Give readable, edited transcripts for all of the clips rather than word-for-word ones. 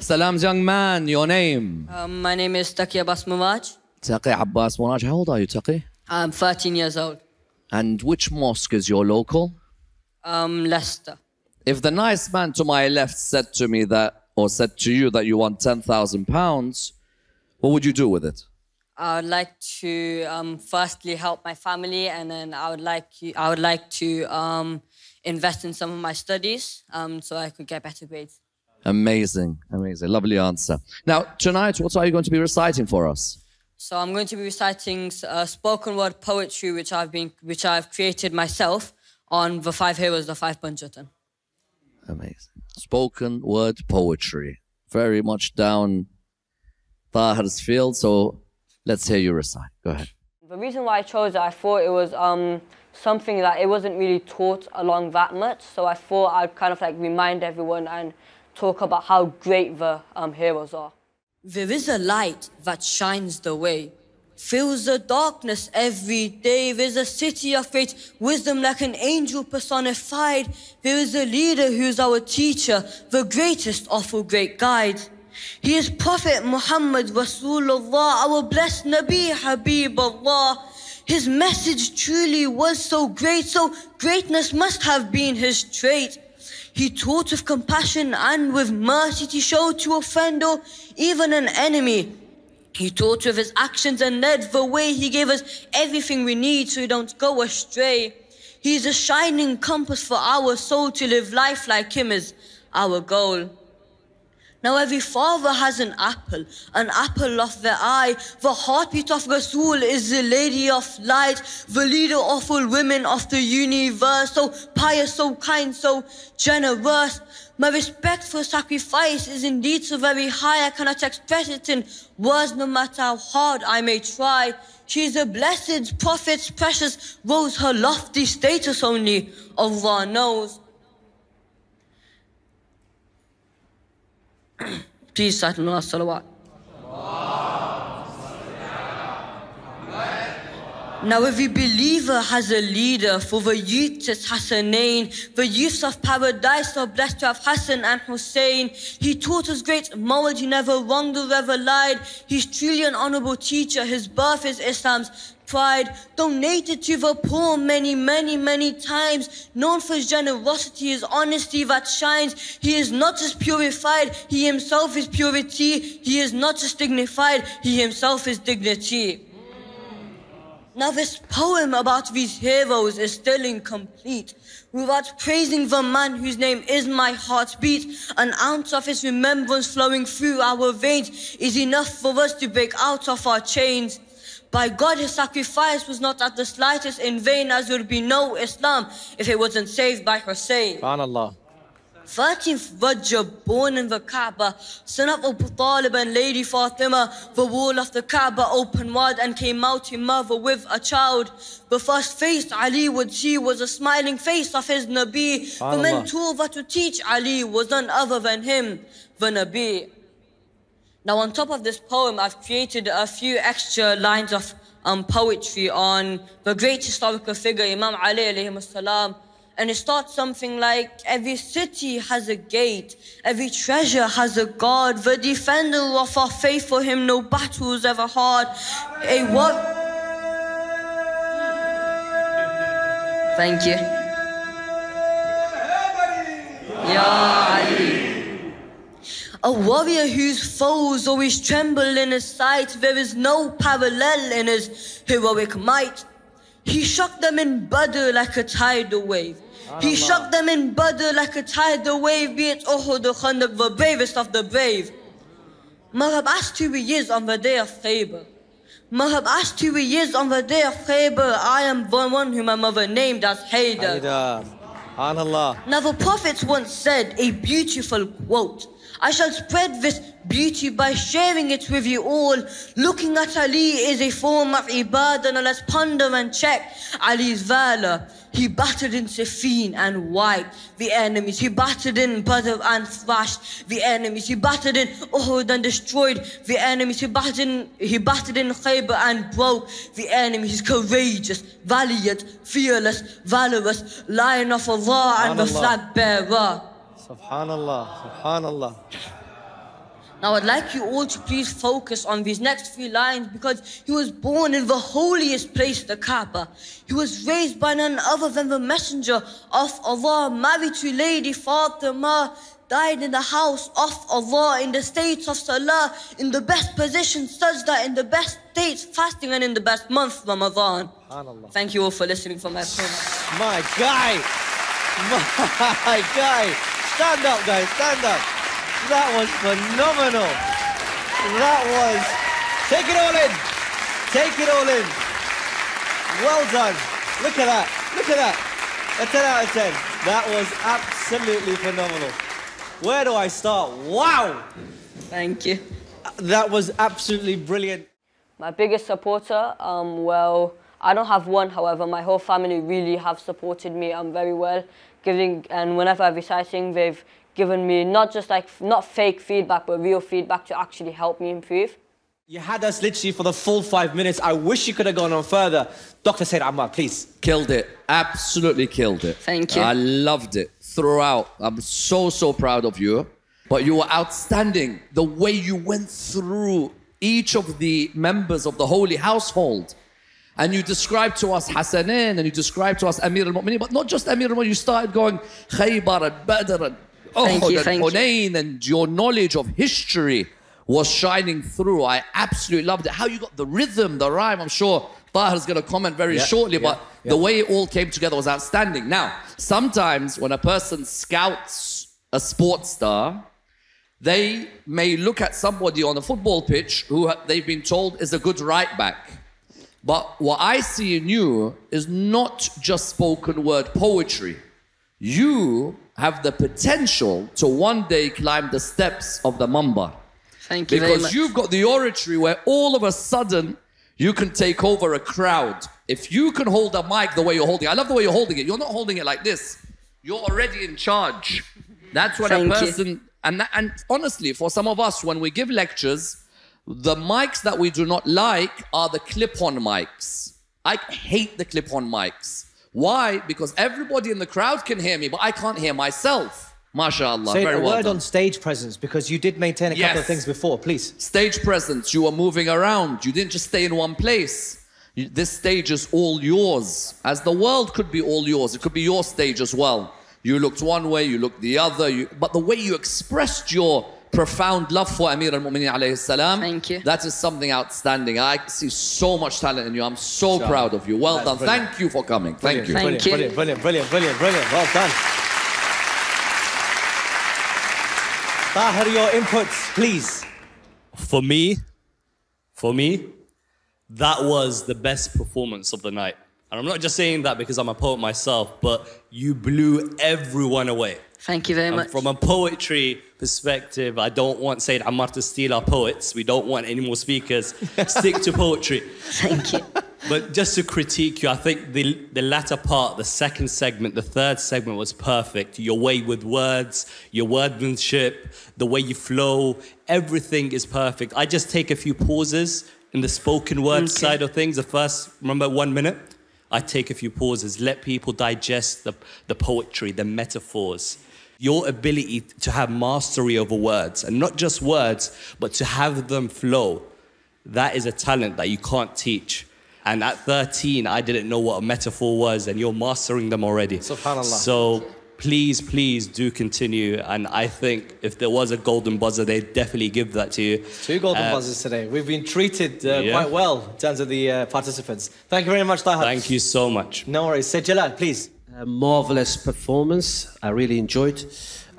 Salam, young man. Your name? My name is Taqi Abbas Taqi Abbas Manaj. How old are you, Taqi? I'm 13 years old. And which mosque is your local? Leicester. If the nice man to my left said to me that, or said to you that you want £10,000, what would you do with it? I would like to firstly help my family, and then I would like to invest in some of my studies so I could get better grades. Amazing, amazing, lovely answer. Now tonight, what are you going to be reciting for us? So I'm going to be reciting spoken word poetry, which I've created myself on the 5 heroes, the 5 Panchatan. Amazing. Spoken word poetry. Very much down Tahir's field, so let's hear you recite. Go ahead. The reason why I chose it, I thought it was something that it wasn't really taught along that much, so I thought I'd kind of like remind everyone and talk about how great the heroes are. There is a light that shines the way, fills the darkness every day. There's a city of great wisdom like an angel personified. There is a leader who's our teacher, the greatest of all great guides. He is Prophet Muhammad Rasulullah, our blessed Nabi Habibullah. His message truly was so great, so greatness must have been his trait. He taught with compassion and with mercy to show to a friend or even an enemy. He taught with his actions and led the way. He gave us everything we need so we don't go astray. He's a shining compass for our soul. To live life like him is our goal. Now every father has an apple of their eye. The heartbeat of Rasul is the lady of light, the leader of all women of the universe. So pious, so kind, so generous. My respect for sacrifice is indeed so very high. I cannot express it in words, no matter how hard I may try. She is a blessed prophet's precious rose. Her lofty status only Allah knows. Please start on salawat. Now every believer has a leader. For the youth it's Hassanain. The youths of paradise are blessed to have Hassan and Hussein. He taught us great morals. He never wronged or ever lied. He's truly an honorable teacher. His birth is Islam's pride. Donated to the poor many times. Known for his generosity, his honesty that shines. He is not just purified, he himself is purity. He is not just dignified, he himself is dignity. Now this poem about these heroes is still incomplete without praising the man whose name is my heartbeat. An ounce of his remembrance flowing through our veins is enough for us to break out of our chains. By God, his sacrifice was not at the slightest in vain, as there would be no Islam if it wasn't saved by Hussein. SubhanAllah. 13th Rajab, born in the Kaaba, son of Abu Talib and Lady Fatima. The wall of the Kaaba opened wide and came out a mother with a child. The first face Ali would see was a smiling face of his Nabi. The mentor that would teach Ali was none other than him, the Nabi. Now on top of this poem, I've created a few extra lines of poetry on the great historical figure, Imam Ali alayhi salam. And it starts something like, every city has a gate, every treasure has a guard. The defender of our faith, for him no battle is ever hard. Thank you. Ya Ali. A warrior whose foes always tremble in his sight. There is no parallel in his heroic might. He shocked them in Badr like a tidal wave. He shocked them in Badr like a tidal wave. Be it Uhud or Khandaq, the bravest of the brave. Mahab asked who he is on the day of Khaybar. Mahab asked who he is on the day of Khaybar. I am the one whom my mother named as Haydar. Now the prophets once said a beautiful quote. I shall spread this beauty by sharing it with you all. Looking at Ali is a form of ibadah. Now let's ponder and check Ali's valor. He battered in Siffin and wiped the enemies. He battered in Badr and thrashed the enemies. He battered in Uhud and destroyed the enemies. He battered in Khaybar and broke the enemies. He's courageous, valiant, fearless, valorous, lion of Allah and the flag bearer. Subhanallah, Subhanallah. Now I'd like you all to please focus on these next few lines because he was born in the holiest place, the Kaaba. He was raised by none other than the messenger of Allah, married to Lady Fatima, died in the house of Allah, in the states of Salah, in the best position, sajda, in the best states, fasting, and in the best month, Ramadan. Thank you all for listening for my program. My guy! My guy! Stand up, guys, stand up. That was phenomenal. That was... Take it all in. Take it all in. Well done. Look at that. Look at that. A 10 out of 10. That was absolutely phenomenal. Where do I start? Wow! Thank you. That was absolutely brilliant. My biggest supporter, well, I don't have one, however, my whole family really have supported me very well. And whenever I'm reciting, they've given me not just like, not fake feedback, but real feedback to actually help me improve. You had us literally for the full 5 minutes. I wish you could have gone on further. Dr. Said Ammar, please. Killed it. Absolutely killed it. Thank you. I loved it throughout. I'm so, so proud of you. But you were outstanding. The way you went through each of the members of the holy household. And you described to us Hassanin, and you described to us Amir al-Mu'mineen, but not just Amir al-Mu'mineen. You started going Khaybar and Badr and Uhud and Hunayn, and your knowledge of history was shining through. I absolutely loved it. How you got the rhythm, the rhyme. I'm sure Tahir's going to comment very shortly, but the way it all came together was outstanding. Now, sometimes when a person scouts a sports star, they may look at somebody on a football pitch who they've been told is a good right back. But what I see in you is not just spoken word poetry. You have the potential to one day climb the steps of the Mamba. Thank you very much. Because you've got the oratory where all of a sudden you can take over a crowd. If you can hold a mic the way you're holding it, I love the way you're holding it. You're not holding it like this. You're already in charge. That's what a person... And honestly, for some of us, when we give lectures, the mics that we do not like are the clip-on mics. I hate the clip-on mics. Why? Because everybody in the crowd can hear me, but I can't hear myself. MashaAllah. Say very a well word done. on stage presence, because you did maintain a couple of things before, please. Stage presence. You were moving around. You didn't just stay in one place. This stage is all yours. As the world could be all yours. It could be your stage as well. You looked one way, you looked the other. But the way you expressed your profound love for Amir al-Mu'mineen alayhi salam, thank you. That is something outstanding. I see so much talent in you. I'm so proud of you. Well done. Brilliant. Thank you for coming. Thank you. Thank you. Brilliant, brilliant, brilliant, brilliant, brilliant. Well done. Tahir, your inputs, please. For me, that was the best performance of the night. And I'm not just saying that because I'm a poet myself, but you blew everyone away. Thank you very much. From a poetry perspective, I don't want Sayyid Ammar to steal our poets. We don't want any more speakers. Stick to poetry. Thank you. But just to critique you, I think the latter part, the second segment, the third segment was perfect. Your way with words, your wordmanship, the way you flow, everything is perfect. I just take a few pauses in the spoken word side of things. The first, remember, 1 minute? I take a few pauses, let people digest the poetry, the metaphors. Your ability to have mastery over words, and not just words, but to have them flow. That is a talent that you can't teach. And at 13, I didn't know what a metaphor was, and you're mastering them already. Subhanallah. So please, please do continue. And I think if there was a golden buzzer, they'd definitely give that to you. 2 golden buzzers today. We've been treated quite well in terms of the participants. Thank you very much, Tahir. Thank you so much. No worries. Say Jalal, please. A marvelous performance. I really enjoyed.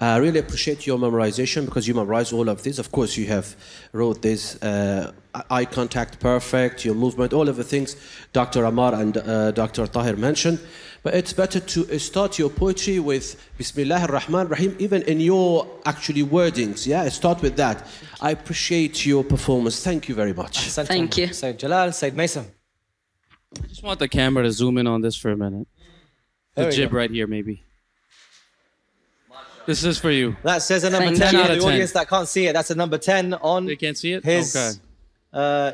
I really appreciate your memorization because you memorized all of this. Of course, you have wrote this eye contact perfect, your movement, all of the things Dr. Ammar and Dr. Tahir mentioned. But it's better to start your poetry with Bismillah ar-Rahman ar-Rahim, even in your actually wordings. Yeah, start with that. I appreciate your performance. Thank you very much. Thank you. Sayyid Jalal, Sayyid Mesum. I just want the camera to zoom in on this for a minute. The jib right here, maybe. This is for you. That says a number 10 out of the audience that can't see it. That's a number 10 on They can't see it? his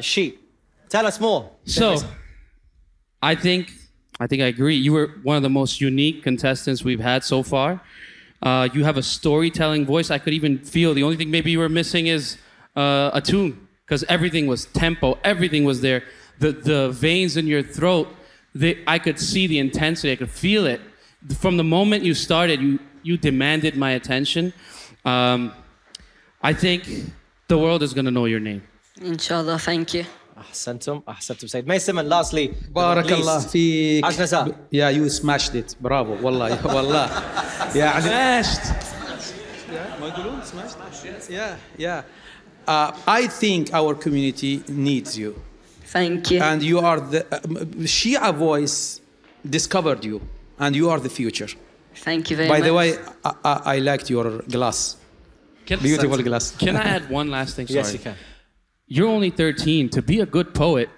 sheet. Tell us more. So, I think I agree. You were one of the most unique contestants we've had so far. You have a storytelling voice. I could even feel the only thing maybe you were missing is a tune, because everything was tempo, everything was there. The veins in your throat, I could see the intensity, I could feel it. From the moment you started, you demanded my attention. I think the world is going to know your name. Inshallah, thank you. أحسنتم سيد. Mesum, and lastly, بارك الله فيك. How's Nazar? Yeah, you smashed it. Bravo. والله والله. Yeah. Smashed. ما يقولون smashed? Yeah. I think our community needs you. Thank you. And you are the Shia Voice discovered you, and you are the future. Thank you very much. By the way, I liked your glass. Beautiful glass. Can I add one last thing? Sorry. Yes, you can. You're only 13. To be a good poet,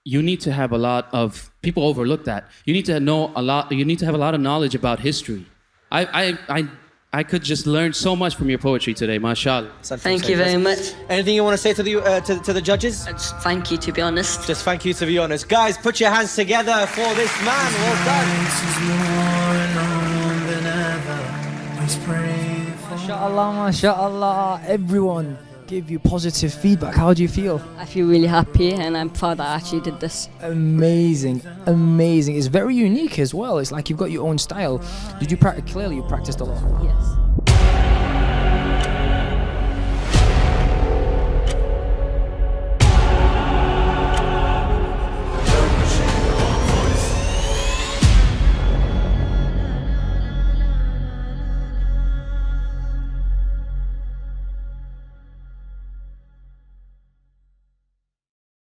you need to have a lot of, people overlook that. You need to know a lot, you need to have a lot of knowledge about history. I could just learn so much from your poetry today, mashallah. Thank you very much. Anything you want to say to the judges? Just thank you, to be honest. Just thank you, to be honest. Guys, put your hands together for this man. Well done. MashaAllah, MashaAllah. Everyone give you positive feedback. How do you feel? I feel really happy, and I'm proud that I actually did this. Amazing, amazing. It's very unique as well. It's like you've got your own style. Did you practice? Clearly, you practiced a lot. Yes.